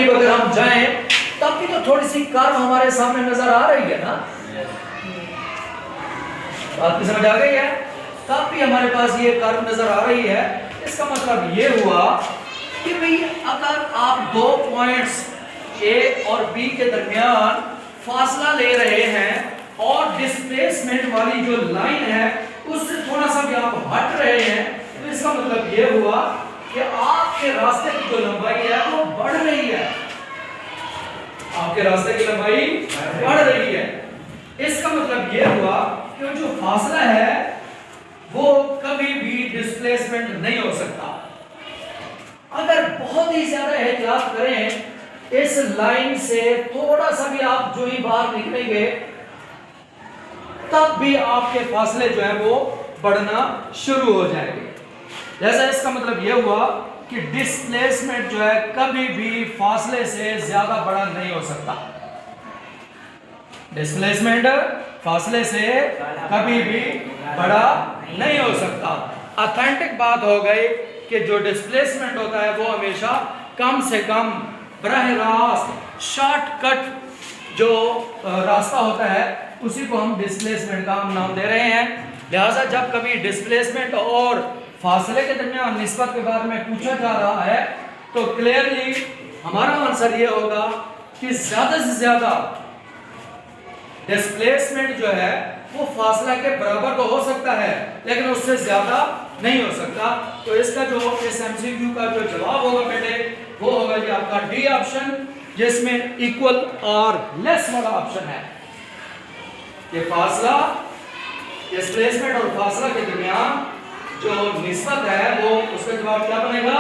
اگر ہم جائیں تب بھی تو تھوڑی سی کرو ہمارے سامنے نظر آ رہی ہے نا. بات کی سمجھ آ گئی ہے؟ تب بھی ہمارے پاس یہ کرو نظر آ رہی ہے. اس کا مطلب یہ ہوا کہ بھئی اگر آپ دو پوائنٹس A اور B کے درمیان فاصلہ لے رہے ہیں اور ڈسپلیسمنٹ والی جو لائن ہے اس سے تھوڑا سا بھی آپ ہٹ رہے ہیں تو اس کا مطلب یہ ہوا کہ آپ کے راستے کی جو لمبائی ہے وہ بڑھ رہی ہے. آپ کے راستے کی لمبائی بڑھ رہی ہے. اس کا مطلب یہ ہوا کہ جو فاصلہ ہے وہ کبھی بھی ڈسپلیسمنٹ نہیں ہو سکتا. اگر بہت ہی زیادہ احتیاط کریں اس لائن سے تھوڑا سا بھی آپ جو ہی باہر نکلیں گے تب بھی آپ کے فاصلے جو ہیں وہ بڑھنا شروع ہو جائیں گے. جیسا اس کا مطلب یہ ہوا کہ ڈسپلیسمنٹ جو ہے کبھی بھی فاصلے سے زیادہ بڑا نہیں ہو سکتا. ڈسپلیسمنٹ فاصلے سے کبھی بھی بڑا نہیں ہو سکتا. اتھینٹک بات ہو گئی کہ جو ڈسپلیسمنٹ ہوتا ہے وہ ہمیشہ کم سے کم براہ راست شارٹ کٹ جو راستہ ہوتا ہے اسی کو ہم ڈسپلیسمنٹ کا ہم نام دے رہے ہیں. لہٰذا جب کبھی ڈسپلیسمنٹ اور فاصلے کے درمیان نسبت کے بارے میں پوچھا جا رہا ہے تو کلیئرلی ہمارا آنسر یہ ہوگا کہ زیادہ سے زیادہ ڈسپلیسمنٹ جو ہے وہ فاصلہ کے برابر تو ہو سکتا ہے لیکن اس سے زیادہ نہیں ہو سکتا. تو اس کا جو اس ایم سی کیو کا جو جواب ہوگا بیٹے وہ ہوگا یہ آپ کا ڈی آپشن جس میں ایکول اور لیس والا آپشن ہے. یہ فاصلہ ڈسپلیسمنٹ اور فاصلہ کے درمیان جو نسبت ہے وہ اس کا جواب کیا بنے گا؟